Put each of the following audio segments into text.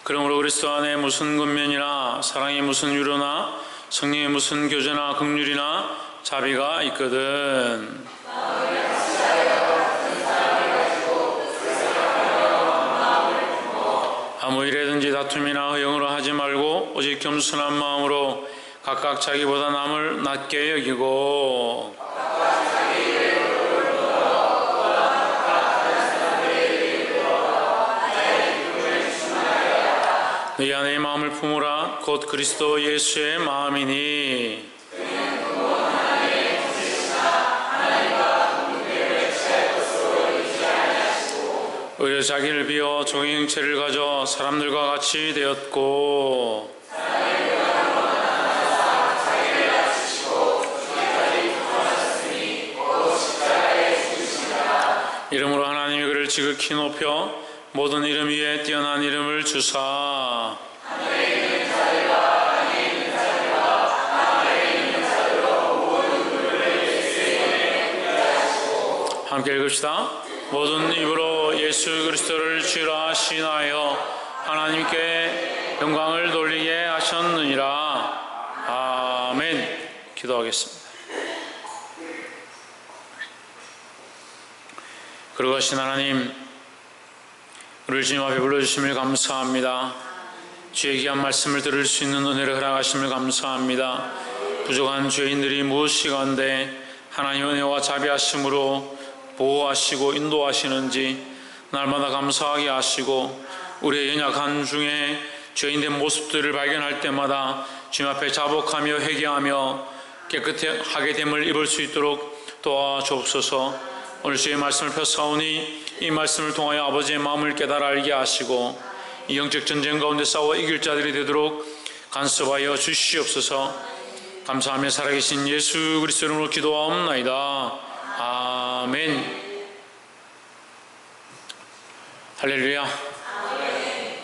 그러므로 그리스도 안에 무슨 권면이나 사랑의 무슨 위로나 성령의 무슨 교제나 긍휼이나 자비가 있거든. 아무 일에든지 다툼이나 허영으로 하지 말고 오직 겸손한 마음으로 각각 자기보다 남을 낮게 여기고 너희 안에 마음을 품으라. 곧 그리스도 예수의 마음이니 오히려 자기를 비워 종의 형체를 가져 사람들과 같이 되었고 이름으로 하나님이 그를 지극히 높여 모든 이름 위에 뛰어난 이름을 주사 함께 읽읍시다. 모든 입으로 예수 그리스도를 주라 신하여 하나님께 영광을 돌리게 하셨느니라. 아멘. 기도하겠습니다. 그러하신 하나님, 우리를 주님 앞에 불러주심을 감사합니다. 주의 귀한 말씀을 들을 수 있는 은혜를 허락하심을 감사합니다. 부족한 죄인들이 무엇이건데 하나님 은혜와 자비하심으로 보호하시고 인도하시는지 날마다 감사하게 하시고 우리의 연약한 중에 죄인된 모습들을 발견할 때마다 주님 앞에 자복하며 회개하며 깨끗하게 됨을 입을 수 있도록 도와주옵소서. 오늘 주의 말씀을 펴사오니 이 말씀을 통하여 아버지의 마음을 깨달아 알게 하시고 이 영적 전쟁 가운데 싸워 이길 자들이 되도록 간섭하여 주시옵소서. 감사하며 살아계신 예수 그리스도 이름으로 기도하옵나이다. 아멘. 할렐루야.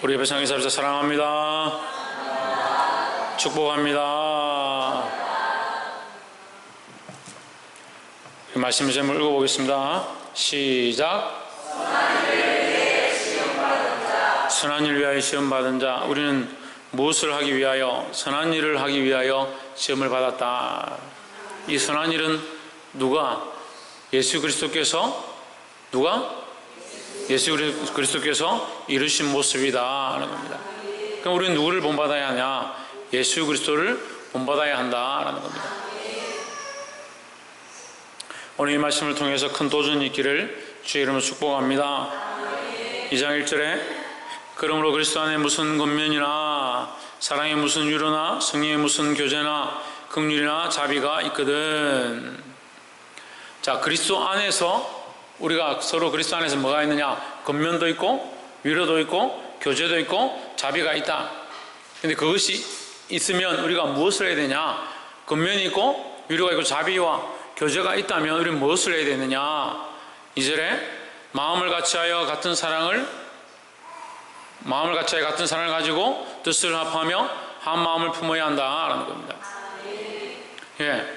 우리 예배 상에서 합시다. 사랑합니다. 축복합니다. 말씀 제목 읽어보겠습니다. 시작. 선한 일을 위하여 시험 받은 자. 우리는 무엇을 하기 위하여? 선한 일을 하기 위하여 시험을 받았다. 이 선한 일은 누가? 예수 그리스도께서 이루신 모습이다 하는 겁니다. 그럼 우리는 누구를 본받아야 하냐? 예수 그리스도를 본받아야 한다라는 겁니다. 오늘 이 말씀을 통해서 큰 도전이 있기를 주의 이름으로 축복합니다. 2장 1절에 그러므로 그리스도 안에 무슨 권면이나 사랑의 무슨 위로나 성령의 무슨 교제나 긍휼이나 자비가 있거든. 자, 그리스도 안에서 우리가 서로 그리스도 안에서 뭐가 있느냐? 권면도 있고 위로도 있고 교제도 있고 자비가 있다. 근데 그것이 있으면 우리가 무엇을 해야 되냐? 권면이 있고 위로가 있고 자비와 교제가 있다면 우리는 무엇을 해야 되느냐? 2절에 마음을 같이하여 같은 사랑을 가지고 뜻을 합하며 한 마음을 품어야 한다라는 겁니다. 예.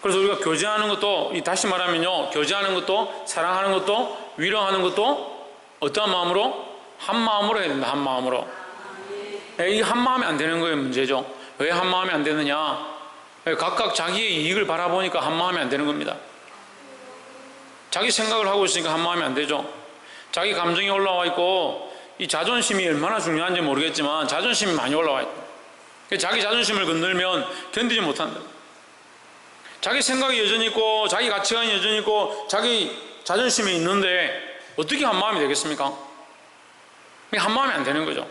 그래서 우리가 교제하는 것도, 다시 말하면요, 교제하는 것도, 사랑하는 것도, 위로하는 것도 어떠한 마음으로? 한 마음으로 해야 된다. 한 마음으로. 이 한 마음이 안 되는 거예요. 문제죠. 왜 한 마음이 안 되느냐? 각각 자기의 이익을 바라보니까 한 마음이 안 되는 겁니다. 자기 생각을 하고 있으니까 한 마음이 안 되죠. 자기 감정이 올라와 있고 이 자존심이 얼마나 중요한지 모르겠지만 자존심이 많이 올라와 있고 자기 자존심을 건들면 견디지 못한다. 자기 생각이 여전히 있고 자기 가치관이 여전히 있고 자기 자존심이 있는데 어떻게 한 마음이 되겠습니까? 한 마음이 안 되는 거죠.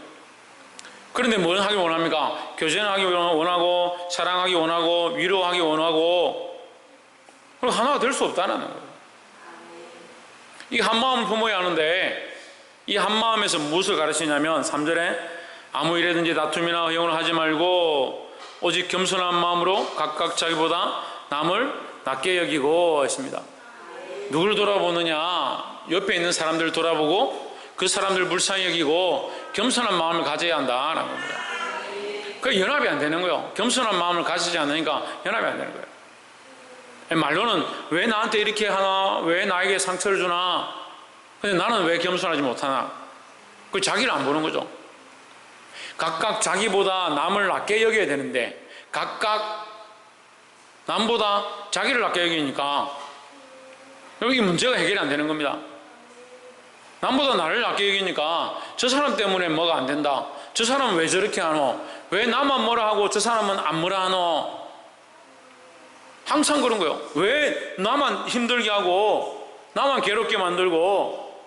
그런데 뭘 하기 원합니까? 교제는 하기 원하고 사랑하기 원하고 위로하기 원하고 그리고 하나가 될 수 없다는 거예요. 이 한 마음을 품어야 하는데 이 한 마음에서 무엇을 가르치냐면 3절에 아무 일에든지 다툼이나 허영을 하지 말고 오직 겸손한 마음으로 각각 자기보다 남을 낮게 여기고 했습니다. 누구를 돌아보느냐? 옆에 있는 사람들을 돌아보고 그 사람들을 불쌍히 여기고 겸손한 마음을 가져야 한다라는 겁니다. 그 연합이 안 되는 거예요. 겸손한 마음을 가지지 않으니까 연합이 안 되는 거예요. 말로는 왜 나한테 이렇게 하나? 왜 나에게 상처를 주나? 근데 나는 왜 겸손하지 못하나? 그 자기를 안 보는 거죠. 각각 자기보다 남을 낮게 여겨야 되는데 각각 남보다 자기를 낮게 여기니까 여기 문제가 해결이 안 되는 겁니다. 남보다 나를 낮게 여기니까 저 사람 때문에 뭐가 안 된다. 저 사람은 왜 저렇게 하노? 왜 나만 뭐라 하고 저 사람은 안 뭐라 하노? 항상 그런 거예요. 왜 나만 힘들게 하고 나만 괴롭게 만들고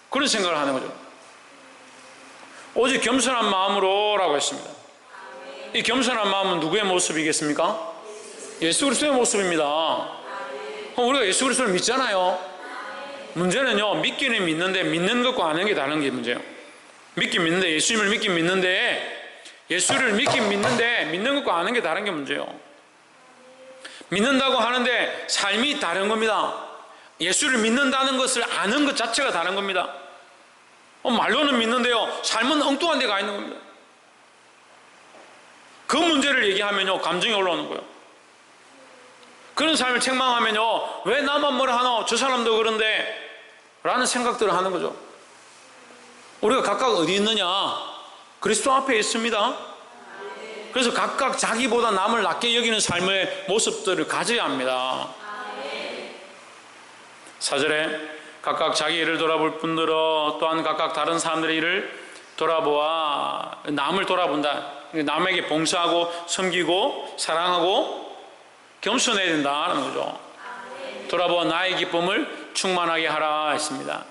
그런 생각을 하는 거죠. 오직 겸손한 마음으로 라고 했습니다. 이 겸손한 마음은 누구의 모습이겠습니까? 예수 그리스도의 모습입니다. 우리가 예수 그리스도를 믿잖아요. 문제는요, 믿기는 믿는데 믿는 것과 아는 게 다른 게 문제예요. 믿긴 믿는데, 예수님을 믿긴 믿는데, 예수를 믿긴 믿는데 믿는 것과 아는 게 다른 게 문제예요. 믿는다고 하는데 삶이 다른 겁니다. 예수를 믿는다는 것을 아는 것 자체가 다른 겁니다. 말로는 믿는데요, 삶은 엉뚱한 데 가 있는 겁니다. 그 문제를 얘기하면요, 감정이 올라오는 거예요. 그런 삶을 책망하면요, 왜 나만 뭐라 하노? 저 사람도 그런데 라는 생각들을 하는 거죠. 우리가 각각 어디 있느냐? 그리스도 앞에 있습니다. 그래서 각각 자기보다 남을 낮게 여기는 삶의 모습들을 가져야 합니다. 4절에 각각 자기 일을 돌아볼 뿐더러 또한 각각 다른 사람들의 일을 돌아보아 남을 돌아본다. 남에게 봉사하고 섬기고 사랑하고 겸손해야 된다는 거죠. 돌아보아 나의 기쁨을 충만하게 하라 했습니다.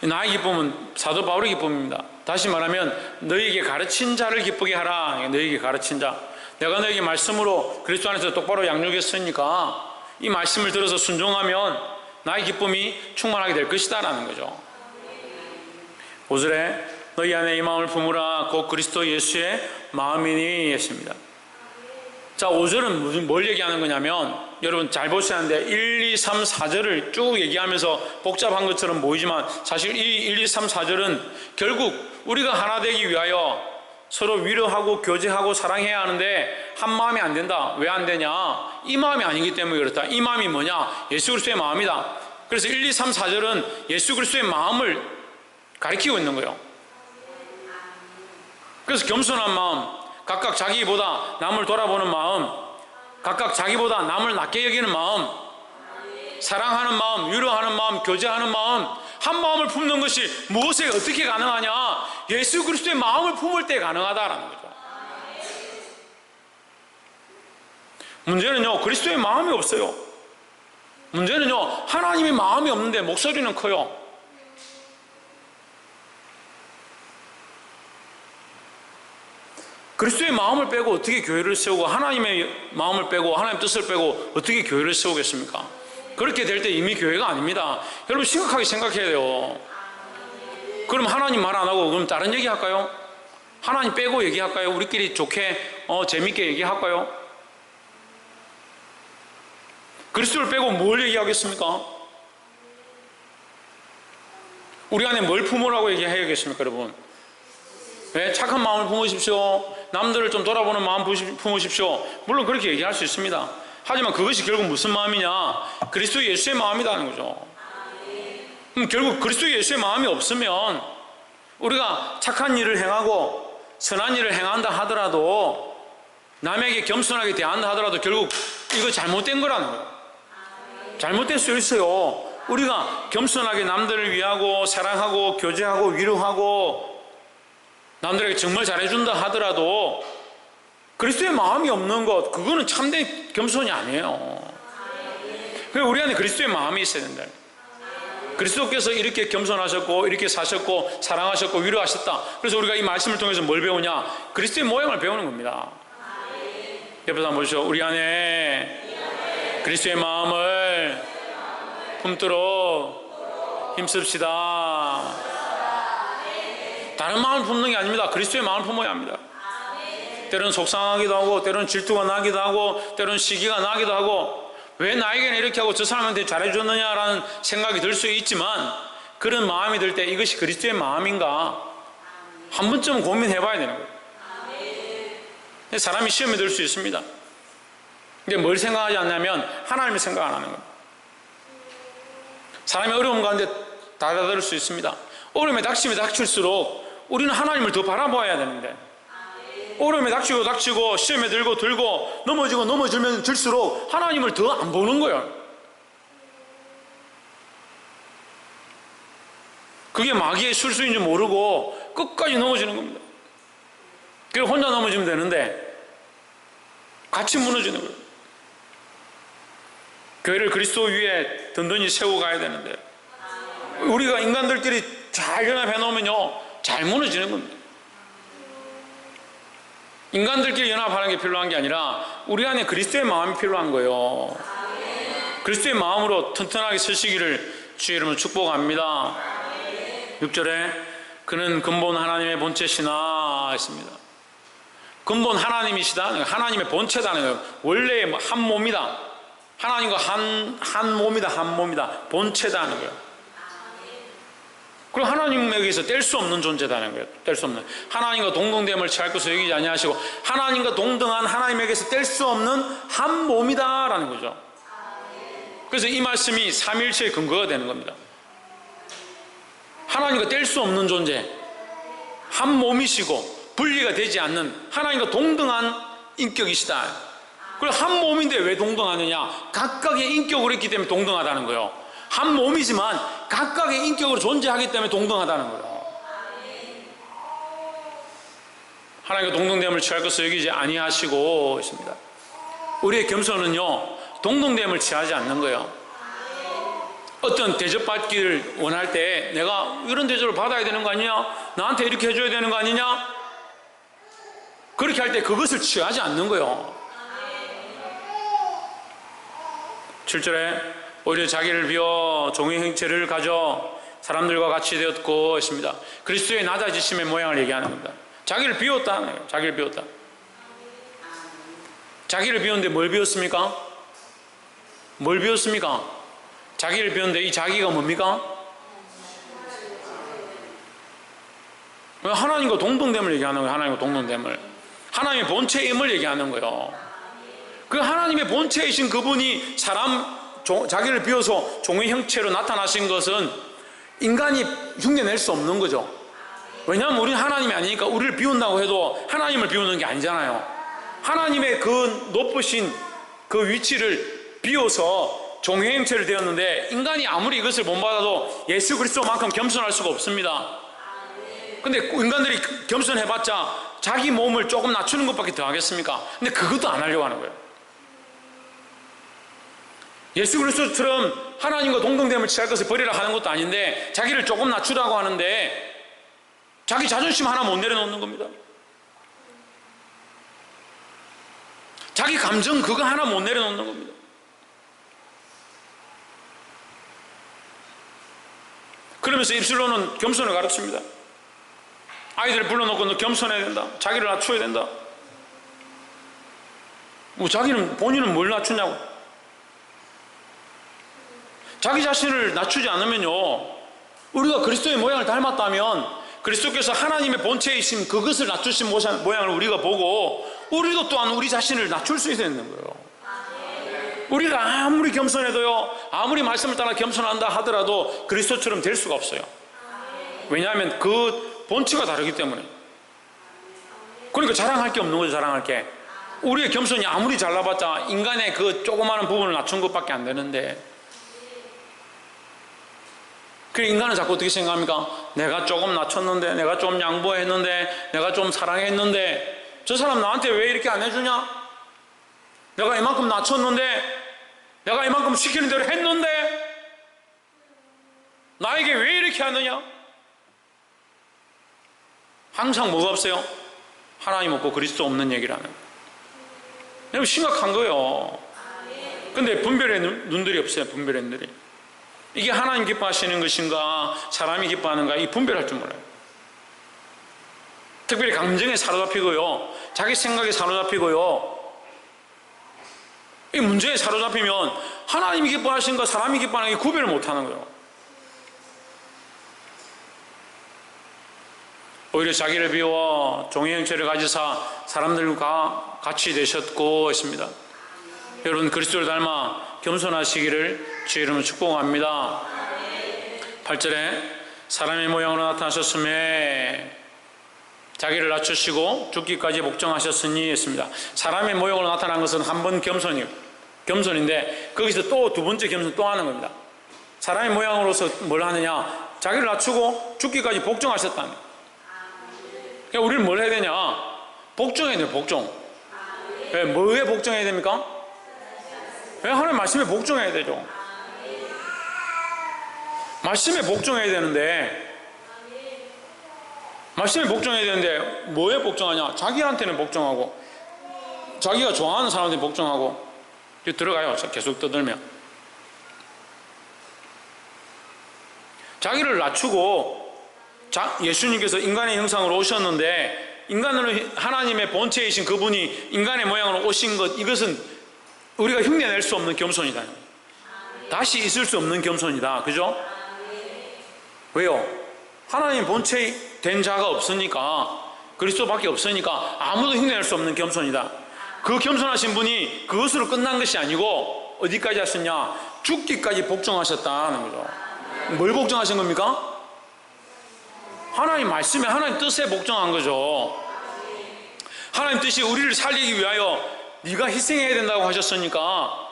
나의 기쁨은 사도 바울의 기쁨입니다. 다시 말하면 너희에게 가르친 자를 기쁘게 하라. 너희에게 가르친 자, 내가 너희에게 말씀으로 그리스도 안에서 똑바로 양육했으니까 이 말씀을 들어서 순종하면 나의 기쁨이 충만하게 될 것이다 라는 거죠. 5절에 너희 안에 이 마음을 품으라 곧 그리스도 예수의 마음이니 했습니다. 자, 5절은 뭘 얘기하는 거냐면, 여러분 잘 보셔야 하는데 1, 2, 3, 4절을 쭉 얘기하면서 복잡한 것처럼 보이지만 사실 이 1, 2, 3, 4절은 결국 우리가 하나 되기 위하여 서로 위로하고 교제하고 사랑해야 하는데 한 마음이 안 된다. 왜 안 되냐? 이 마음이 아니기 때문에 그렇다. 이 마음이 뭐냐? 예수 그리스도의 마음이다. 그래서 1, 2, 3, 4절은 예수 그리스도의 마음을 가리키고 있는 거예요. 그래서 겸손한 마음, 각각 자기보다 남을 돌아보는 마음, 각각 자기보다 남을 낮게 여기는 마음, 사랑하는 마음, 위로하는 마음, 교제하는 마음, 한 마음을 품는 것이 무엇에 어떻게 가능하냐? 예수 그리스도의 마음을 품을 때 가능하다라는 거죠. 문제는요, 그리스도의 마음이 없어요. 문제는요, 하나님의 마음이 없는데 목소리는 커요. 그리스도의 마음을 빼고 어떻게 교회를 세우고, 하나님의 마음을 빼고 하나님의 뜻을 빼고 어떻게 교회를 세우겠습니까? 그렇게 될 때 이미 교회가 아닙니다. 여러분 심각하게 생각해야 돼요. 그럼 하나님 말 안 하고 그럼 다른 얘기 할까요? 하나님 빼고 얘기할까요? 우리끼리 좋게 재밌게 얘기할까요? 그리스도를 빼고 뭘 얘기하겠습니까? 우리 안에 뭘 품으라고 얘기해야겠습니까, 여러분? 네, 착한 마음을 품으십시오. 남들을 좀 돌아보는 마음 품으십시오. 물론 그렇게 얘기할 수 있습니다. 하지만 그것이 결국 무슨 마음이냐? 그리스도 예수의 마음이라는 거죠. 그럼 결국 그리스도 예수의 마음이 없으면 우리가 착한 일을 행하고 선한 일을 행한다 하더라도, 남에게 겸손하게 대한다 하더라도 결국 이거 잘못된 거라는 거예요. 잘못될 수 있어요. 우리가 겸손하게 남들을 위하고 사랑하고 교제하고 위로하고 남들에게 정말 잘해준다 하더라도 그리스도의 마음이 없는 것, 그거는 참된 겸손이 아니에요. 그래서 우리 안에 그리스도의 마음이 있어야 된다. 그리스도께서 이렇게 겸손하셨고 이렇게 사셨고 사랑하셨고 위로하셨다. 그래서 우리가 이 말씀을 통해서 뭘 배우냐? 그리스도의 모양을 배우는 겁니다. 옆에서 한번 보시죠. 우리 안에 그리스도의 마음을 품도록 힘씁시다. 다른 마음을 품는 게 아닙니다. 그리스도의 마음을 품어야 합니다. 때로는 속상하기도 하고, 때로는 질투가 나기도 하고, 때로는 시기가 나기도 하고, 왜 나에게는 이렇게 하고 저 사람한테 잘해줬느냐라는 생각이 들 수 있지만, 그런 마음이 들 때 이것이 그리스도의 마음인가 한 번쯤은 고민해 봐야 되는 거예요. 사람이 시험에 들 수 있습니다. 근데 뭘 생각하지 않냐면 하나님을 생각 안 하는 거예요. 사람이 어려움 가운데 달아들 수 있습니다. 어려움에 닥치면 닥칠수록 우리는 하나님을 더 바라봐야 되는데, 어려움에 닥치고 시험에 들고 넘어지면 질수록 하나님을 더 안 보는 거예요. 그게 마귀의 술수인지 모르고 끝까지 넘어지는 겁니다. 그래서 혼자 넘어지면 되는데 같이 무너지는 거예요. 교회를 그리스도 위에 든든히 세우고 가야 되는데, 우리가 인간들끼리 잘 연합해 놓으면요 잘 무너지는 겁니다. 인간들끼리 연합하는 게 필요한 게 아니라 우리 안에 그리스도의 마음이 필요한 거예요. 그리스도의 마음으로 튼튼하게 서시기를 주의 이름으로 축복합니다. 6절에 그는 근본 하나님의 본체시나 했습니다. 근본 하나님이시다, 하나님의 본체다는 거예요. 원래 한 몸이다, 하나님과 한 몸이다, 본체다는 거예요. 그리고 하나님에게서 뗄 수 없는 존재다는 거예요. 뗄 수 없는, 하나님과 동등됨을 취할 것을 여기지 아니하시고 하나님과 동등한 하나님에게서 뗄 수 없는 한 몸이다라는 거죠. 그래서 이 말씀이 삼위일체의 근거가 되는 겁니다. 하나님과 뗄 수 없는 존재, 한 몸이시고 분리가 되지 않는 하나님과 동등한 인격이시다. 그리고 한 몸인데 왜 동등하느냐? 각각의 인격으로 있기 때문에 동등하다는 거예요. 한 몸이지만 각각의 인격으로 존재하기 때문에 동등하다는 거예요. 하나님과 동등됨을 취할 것을 여기지 아니하시고 있습니다. 우리의 겸손은요 동등됨을 취하지 않는 거예요. 어떤 대접받기를 원할 때 내가 이런 대접을 받아야 되는 거 아니냐, 나한테 이렇게 해줘야 되는 거 아니냐, 그렇게 할 때 그것을 취하지 않는 거예요. 7절에 오히려 자기를 비워 종의 형체를 가져 사람들과 같이 되었고 했습니다. 그리스도의 낮아지심의 모양을 얘기하는 겁니다. 자기를 비웠다는 거예요. 자기를 비웠다. 자기를 비웠는데 뭘 비웠습니까? 뭘 비웠습니까? 자기를 비웠는데 이 자기가 뭡니까? 하나님과 동등됨을 얘기하는 거예요. 하나님과 동등됨을, 하나님의 본체임을 얘기하는 거예요. 그 하나님의 본체이신 그분이 자기를 비워서 종의 형체로 나타나신 것은 인간이 흉내낼 수 없는 거죠. 왜냐하면 우리는 하나님이 아니니까. 우리를 비운다고 해도 하나님을 비우는 게 아니잖아요. 하나님의 그 높으신 그 위치를 비워서 종의 형체를 되었는데, 인간이 아무리 이것을 본받아도 예수 그리스도만큼 겸손할 수가 없습니다. 근데 인간들이 겸손해봤자 자기 몸을 조금 낮추는 것밖에 더 하겠습니까? 근데 그것도 안 하려고 하는 거예요. 예수 그리스도처럼 하나님과 동등됨을 취할 것을 버리라 하는 것도 아닌데 자기를 조금 낮추라고 하는데 자기 자존심 하나 못 내려놓는 겁니다. 자기 감정 그거 하나 못 내려놓는 겁니다. 그러면서 입술로는 겸손을 가르칩니다. 아이들을 불러놓고 너 겸손해야 된다, 자기를 낮춰야 된다. 뭐 본인은 뭘 낮추냐고. 자기 자신을 낮추지 않으면요, 우리가 그리스도의 모양을 닮았다면 그리스도께서 하나님의 본체이신 그것을 낮추신 모양을 우리가 보고 우리도 또한 우리 자신을 낮출 수 있어야 되는 거예요. 우리가 아무리 겸손해도요, 아무리 말씀을 따라 겸손한다 하더라도 그리스도처럼 될 수가 없어요. 왜냐하면 그 본체가 다르기 때문에. 그러니까 자랑할 게 없는 거죠. 자랑할 게, 우리의 겸손이 아무리 잘나봤자 인간의 그 조그마한 부분을 낮춘 것밖에 안 되는데, 그 인간은 자꾸 어떻게 생각합니까? 내가 조금 낮췄는데, 내가 좀 양보했는데, 내가 좀 사랑했는데 저 사람 나한테 왜 이렇게 안 해주냐? 내가 이만큼 낮췄는데, 내가 이만큼 시키는 대로 했는데 나에게 왜 이렇게 하느냐? 항상 뭐가 없어요? 하나님 없고 그리스도 없는 얘기라는 거예요. 심각한 거예요. 근데 분별의 눈들이 없어요. 분별의 눈들이. 이게 하나님 기뻐하시는 것인가 사람이 기뻐하는가, 이 분별할 줄 몰라요. 특별히 감정에 사로잡히고요, 자기 생각에 사로잡히고요, 이 문제에 사로잡히면 하나님이 기뻐하시는 것, 사람이 기뻐하는 게 구별을 못하는 거예요. 오히려 자기를 비워 종의 형체를 가지사 사람들과 같이 되셨고 했습니다. 여러분, 그리스도를 닮아 겸손하시기를 주의 이름으로 축복합니다. 8절에 사람의 모양으로 나타나셨음에 자기를 낮추시고 죽기까지 복종하셨으니 했습니다. 사람의 모형으로 나타난 것은 한 번 겸손인데 거기서 또 두 번째 겸손 또 하는 겁니다. 사람의 모양으로서 뭘 하느냐? 자기를 낮추고 죽기까지 복종하셨다는. 그러니까 우리는 뭘 해야 되냐? 복종해야 돼요. 복종. 왜? 뭐에 복종해야 됩니까? 왜? 하나님 말씀에 복종해야 되죠. 말씀에 복종해야 되는데 뭐에 복종하냐? 자기한테는 복종하고 자기가 좋아하는 사람한테 복종하고 들어가요. 계속 떠들면 자기를 낮추고 예수님께서 인간의 형상으로 오셨는데 인간으로 하나님의 본체이신 그분이 인간의 모양으로 오신 것, 이것은 우리가 흉내낼 수 없는 겸손이다. 다시 있을 수 없는 겸손이다. 그죠? 왜요? 하나님 본체 된 자가 없으니까, 그리스도밖에 없으니까 아무도 흉내낼 수 없는 겸손이다. 그 겸손하신 분이 그것으로 끝난 것이 아니고 어디까지 하셨냐? 죽기까지 복종하셨다는 거죠. 뭘 복종하신 겁니까? 하나님 말씀에, 하나님 뜻에 복종한 거죠. 하나님 뜻이 우리를 살리기 위하여 네가 희생해야 된다고 하셨으니까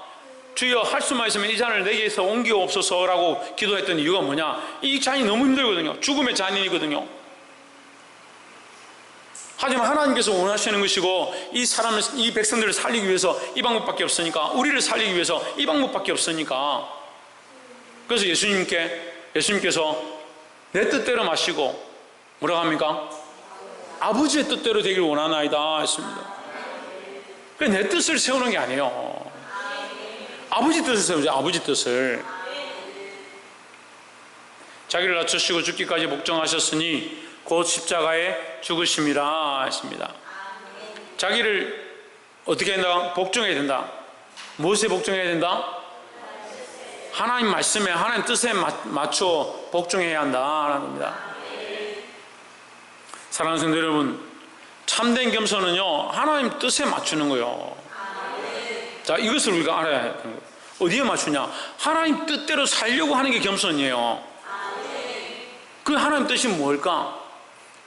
주여 할 수만 있으면 이 잔을 내게서 옮기옵소서라고 기도했던 이유가 뭐냐? 이 잔이 너무 힘들거든요. 죽음의 잔이거든요. 하지만 하나님께서 원하시는 것이고 이 백성들을 살리기 위해서 이 방법밖에 없으니까, 우리를 살리기 위해서 이 방법밖에 없으니까, 그래서 예수님께서 내 뜻대로 마시고 뭐라고 합니까? 아버지의 뜻대로 되길 원하나이다 했습니다. 내 뜻을 세우는 게 아니에요. 아버지 뜻을 세우죠. 아버지 뜻을. 자기를 낮추시고 죽기까지 복종하셨으니 곧 십자가에 죽으심이라 했습니다. 자기를 어떻게 한다? 복종해야 된다. 무엇에 복종해야 된다? 하나님 말씀에, 하나님 뜻에 맞춰 복종해야 한다라는 겁니다. 사랑하는 성도 여러분, 참된 겸손은요, 하나님 뜻에 맞추는 거예요. 자, 이것을 우리가 알아야 하는 거예요. 어디에 맞추냐? 하나님 뜻대로 살려고 하는 게 겸손이에요. 그 하나님 뜻이 뭘까?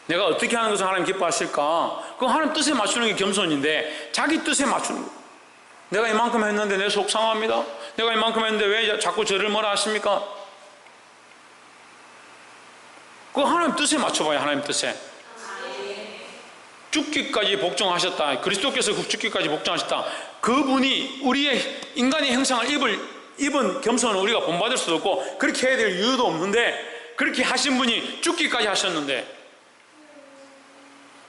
내가 어떻게 하는 것을 하나님 기뻐하실까? 그 하나님 뜻에 맞추는 게 겸손인데, 자기 뜻에 맞추는 거예요. 내가 이만큼 했는데 내 속상합니다. 내가 이만큼 했는데 왜 자꾸 저를 뭐라 하십니까? 그 하나님 뜻에 맞춰봐요. 하나님 뜻에. 죽기까지 복종하셨다. 그리스도께서 죽기까지 복종하셨다. 그분이 우리의 인간의 형상을 입은 겸손은 우리가 본받을 수도 없고 그렇게 해야 될 이유도 없는데, 그렇게 하신 분이 죽기까지 하셨는데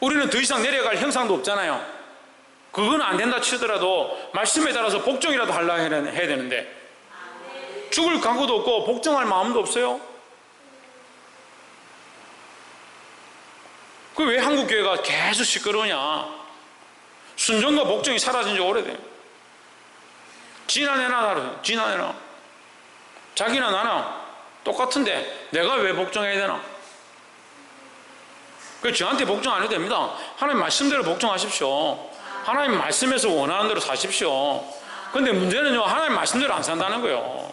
우리는 더 이상 내려갈 형상도 없잖아요. 그건 안 된다 치더라도 말씀에 따라서 복종이라도 하려 해야 되는데 죽을 각오도 없고 복종할 마음도 없어요. 그 왜 한국교회가 계속 시끄러우냐? 순종과 복종이 사라진 지 오래돼요. 지나내나 다르죠. 지나내나. 자기나 나나 똑같은데 내가 왜 복종해야 되나? 그래서 저한테 복종 안 해도 됩니다. 하나님 말씀대로 복종하십시오. 하나님 말씀에서 원하는 대로 사십시오. 근데 문제는요, 하나님 말씀대로 안 산다는 거예요.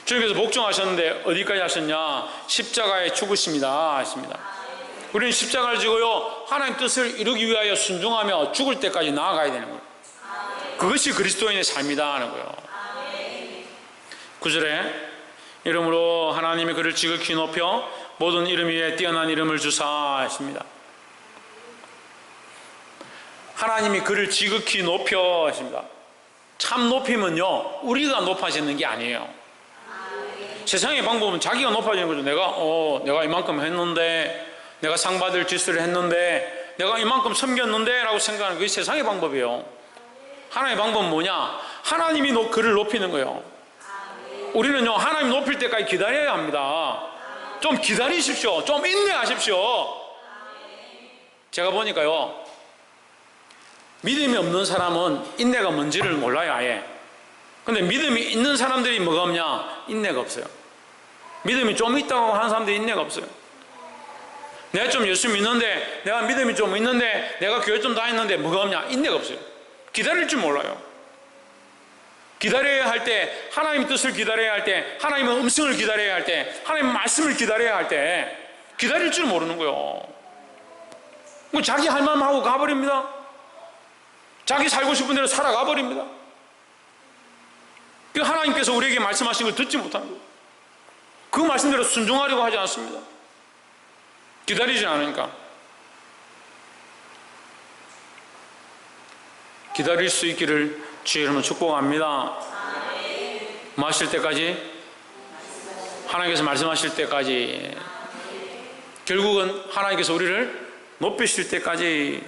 주님께서 복종하셨는데 어디까지 하셨냐? 십자가에 죽으십니다 했습니다. 우리는 십자가를 지고요, 하나님 뜻을 이루기 위하여 순종하며 죽을 때까지 나아가야 되는 거예요. 그것이 그리스도인의 삶이다 하는 거예요. 9절에 이름으로 하나님이 그를 지극히 높여 모든 이름 위에 뛰어난 이름을 주사 했습니다. 하나님이 그를 지극히 높여 했습니다. 참 높이면요, 우리가 높아지는 게 아니에요. 세상의 방법은 자기가 높아지는 거죠. 내가 이만큼 했는데, 내가 상 받을 짓을 했는데, 내가 이만큼 섬겼는데 라고 생각하는 그게 세상의 방법이에요. 하나님의 방법은 뭐냐? 하나님이 그를 높이는 거예요. 우리는요, 하나님 높일 때까지 기다려야 합니다. 좀 기다리십시오. 좀 인내하십시오. 제가 보니까요, 믿음이 없는 사람은 인내가 뭔지를 몰라요. 아예. 근데 믿음이 있는 사람들이 뭐가 없냐? 인내가 없어요. 믿음이 좀 있다고 하는 사람들이 인내가 없어요. 내가 좀 열심히 믿는데, 내가 믿음이 좀 있는데, 내가 교회 좀 다녔는데 뭐가 없냐? 인내가 없어요. 기다릴 줄 몰라요. 기다려야 할 때, 하나님의 뜻을 기다려야 할 때, 하나님의 음성을 기다려야 할 때, 하나님의 말씀을 기다려야 할 때, 기다릴 줄 모르는 거예요. 자기 할 말만 하고 가버립니다. 자기 살고 싶은 대로 살아가 버립니다. 하나님께서 우리에게 말씀하신 걸 듣지 못하는 거예요. 그 말씀대로 순종하려고 하지 않습니다. 기다리지 않으니까. 기다릴 수 있기를 주의 이름으로 축복합니다. 마실 때까지, 하나님께서 말씀하실 때까지, 결국은 하나님께서 우리를 높이실 때까지.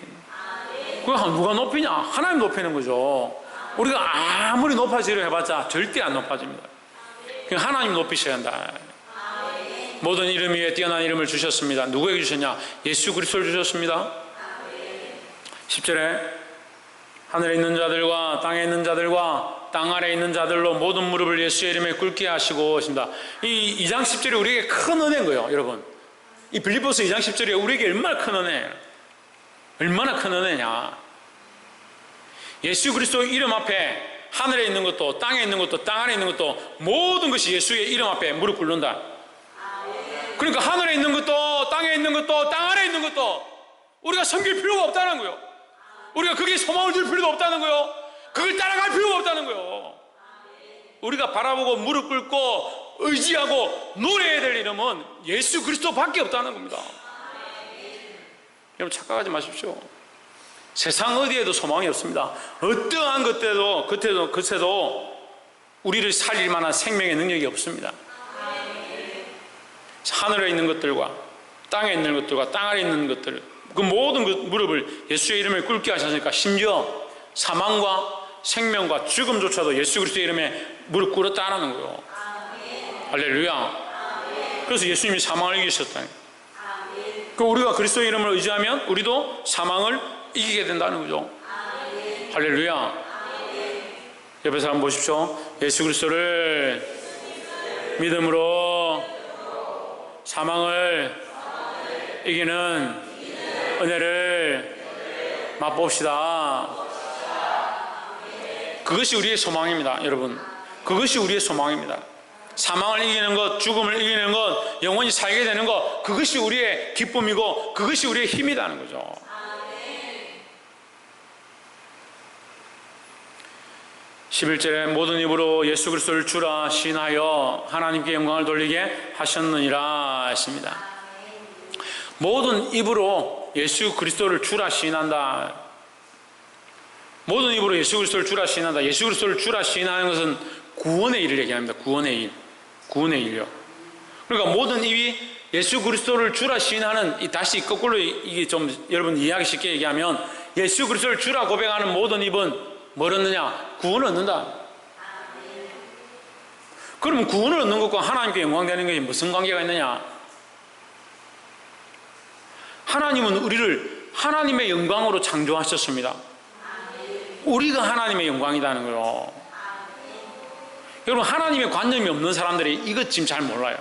누가 높이냐? 하나님 높이는 거죠. 우리가 아무리 높아지려 해봤자 절대 안 높아집니다. 하나님 높이셔야 한다. 모든 이름 위에 뛰어난 이름을 주셨습니다. 누구에게 주셨냐? 예수 그리스도를 주셨습니다. 10절에 하늘에 있는 자들과 땅에 있는 자들과 땅 아래에 있는 자들로 모든 무릎을 예수의 이름에 꿇게 하시고 있습니다. 이 2장 10절이 우리에게 큰 은혜인 거예요. 여러분, 이 빌립보서 2장 10절이 우리에게 얼마나 큰 은혜예요. 얼마나 큰 은혜냐. 예수 그리스도 이름 앞에 하늘에 있는 것도 땅에 있는 것도 땅 아래에 있는 것도 모든 것이 예수의 이름 앞에 무릎 꿇는다. 그러니까 하늘에 있는 것도 땅에 있는 것도 땅 아래에 있는 것도 우리가 섬길 필요가 없다는 거예요. 우리가 거기에 소망을 줄 필요도 없다는 거예요. 그걸 따라갈 필요가 없다는 거예요. 우리가 바라보고 무릎 꿇고 의지하고 노래해야 될 이름은 예수 그리스도밖에 없다는 겁니다. 여러분 착각하지 마십시오. 세상 어디에도 소망이 없습니다. 어떠한 그때도 우리를 살릴 만한 생명의 능력이 없습니다. 하늘에 있는 것들과 땅에 있는 것들과 땅 아래에 있는 것들, 그 모든 무릎을 예수의 이름에 꿇게 하셨으니까 심지어 사망과 생명과 죽음조차도 예수 그리스도의 이름에 무릎 꿇었다는 거예요. 할렐루야. 그래서 예수님이 사망을 이기셨다니. 우리가 그리스도의 이름을 의지하면 우리도 사망을 이기게 된다는 거죠. 할렐루야. 옆에 사람 보십시오. 예수 그리스도를 믿음으로 사망을 이기는 은혜를 맛봅시다. 그것이 우리의 소망입니다. 여러분, 그것이 우리의 소망입니다. 사망을 이기는 것, 죽음을 이기는 것, 영원히 살게 되는 것, 그것이 우리의 기쁨이고 그것이 우리의 힘이라는 거죠. 11절에 모든 입으로 예수 그리스도를 주라 시인하여 하나님께 영광을 돌리게 하셨느니라 했습니다. 모든 입으로 예수 그리스도를 주라 시인한다. 모든 입으로 예수 그리스도를 주라 시인한다. 예수 그리스도를 주라 시인하는 것은 구원의 일을 얘기합니다. 구원의 일. 구원의 일이요. 그러니까 모든 입이 예수 그리스도를 주라 시인하는, 다시 거꾸로 이게 좀 여러분 이해하기 쉽게 얘기하면 예수 그리스도를 주라 고백하는 모든 입은 뭘 얻느냐? 구원을 얻는다. 그러면 구원을 얻는 것과 하나님께 영광 되는 것이 무슨 관계가 있느냐? 하나님은 우리를 하나님의 영광으로 창조하셨습니다. 우리가 하나님의 영광이라는 거예요. 여러분, 하나님의 관념이 없는 사람들이 이것 지금 잘 몰라요.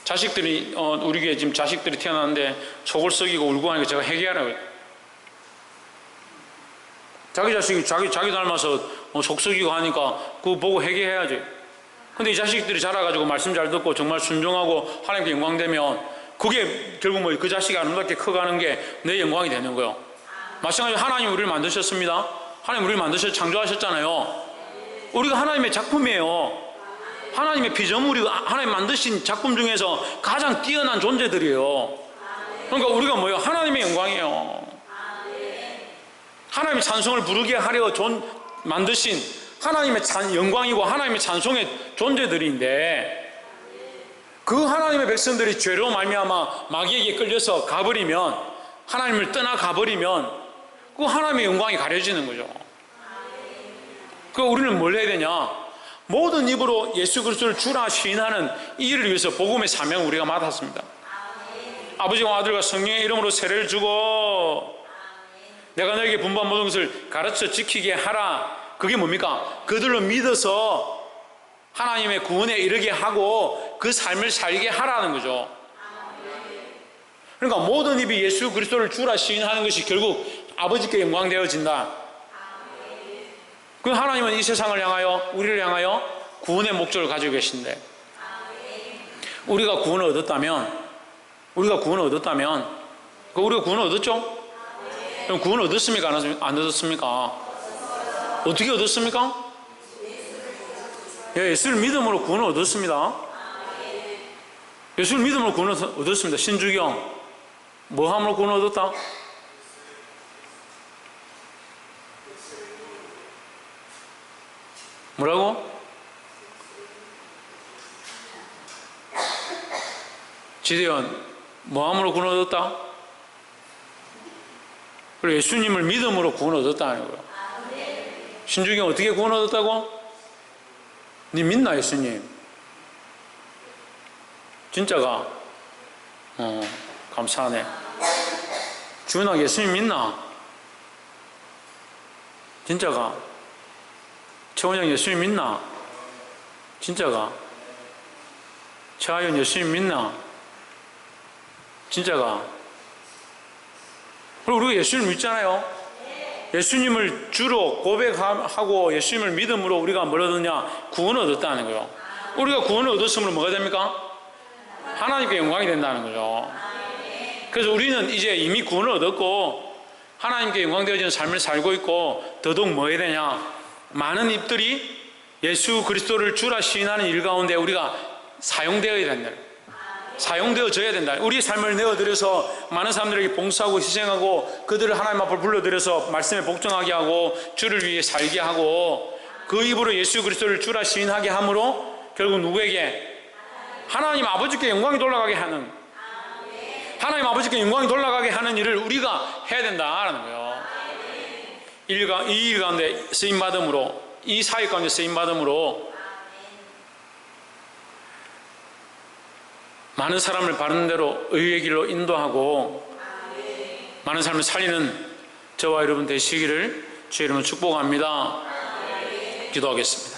자식들이 우리 교회 지금 자식들이 태어났는데 속을 썩이고 울고 하니까 제가 회개하라고. 자기 자식이 자기 닮아서 속 썩이고 하니까 그거 보고 회개해야지. 근데 이 자식들이 자라가지고 말씀 잘 듣고 정말 순종하고 하나님께 영광되면 그게 결국 그 자식이 아름답게 커가는 게 내 영광이 되는 거예요. 마찬가지로 하나님 우리를 만드셨습니다. 하나님 우리를 만드셔서 창조하셨잖아요. 우리가 하나님의 작품이에요. 하나님의 피조물이고 하나님 만드신 작품 중에서 가장 뛰어난 존재들이에요. 그러니까 우리가 뭐예요? 하나님의 영광이에요. 하나님의 찬송을 부르게 하려 만드신 하나님의 영광이고 하나님의 찬송의 존재들인데, 그 하나님의 백성들이 죄로 말미암아 마귀에게 끌려서 가버리면, 하나님을 떠나 가버리면 그 하나님의 영광이 가려지는 거죠. 그 우리는 뭘 해야 되냐? 모든 입으로 예수 그리스도를 주라 시인하는 이 일을 위해서 복음의 사명을 우리가 맡았습니다. 아버지와 아들과 성령의 이름으로 세례를 주고 내가 너에게 분부한 모든 것을 가르쳐 지키게 하라. 그게 뭡니까? 그들로 믿어서 하나님의 구원에 이르게 하고 그 삶을 살게 하라는 거죠. 그러니까 모든 입이 예수 그리스도를 주라 시인하는 것이 결국 아버지께 영광되어진다. 그 하나님은 이 세상을 향하여, 우리를 향하여 구원의 목적을 가지고 계신데, 우리가 구원을 얻었다면 우리가 구원을 얻었죠? 그럼 구원을 얻었습니까? 안 얻었습니까? 어떻게 얻었습니까? 예, 예수를 믿음으로 구원을 얻었습니다. 예수를 믿음으로 구원을 얻었습니다. 신주경 뭐 함으로 구원을 얻었다? 뭐라고? 지대원 뭐 함으로 구원을 얻었다? 그리고 예수님을 믿음으로 구원을 얻었다는 거예요. 신주경 어떻게 구원을 얻었다고? 니 믿나 예수님? 진짜가? 감사하네. 주은아 예수님 믿나? 진짜가? 최원영 예수님 믿나? 진짜가? 최하연 예수님 믿나? 진짜가? 그리고 우리가 예수님을 믿잖아요. 예수님을 주로 고백하고 예수님을 믿음으로 우리가 뭘 얻었냐? 구원을 얻었다는 거예요. 우리가 구원을 얻었으면 뭐가 됩니까? 하나님께 영광이 된다는 거죠. 그래서 우리는 이제 이미 구원을 얻었고 하나님께 영광되어지는 삶을 살고 있고 더더욱 뭐 해야 되냐? 많은 입들이 예수 그리스도를 주라 시인하는 일 가운데 우리가 사용되어야 된다. 사용되어져야 된다. 우리의 삶을 내어드려서 많은 사람들에게 봉사하고 희생하고 그들을 하나님 앞으로 불러들여서 말씀에 복종하게 하고 주를 위해 살게 하고 그 입으로 예수 그리스도를 주라 시인하게 함으로 결국 누구에게? 하나님 아버지께 영광이 돌아가게 하는, 하나님 아버지께 영광이 돌아가게 하는 일을 우리가 해야 된다라는 거예요. 이 일 가운데 쓰임받음으로, 이 사역 가운데 쓰임받음으로 많은 사람을 바른 대로 의의 길로 인도하고 많은 삶을 살리는 저와 여러분 되시기를 주의 이름으로 축복합니다. 기도하겠습니다.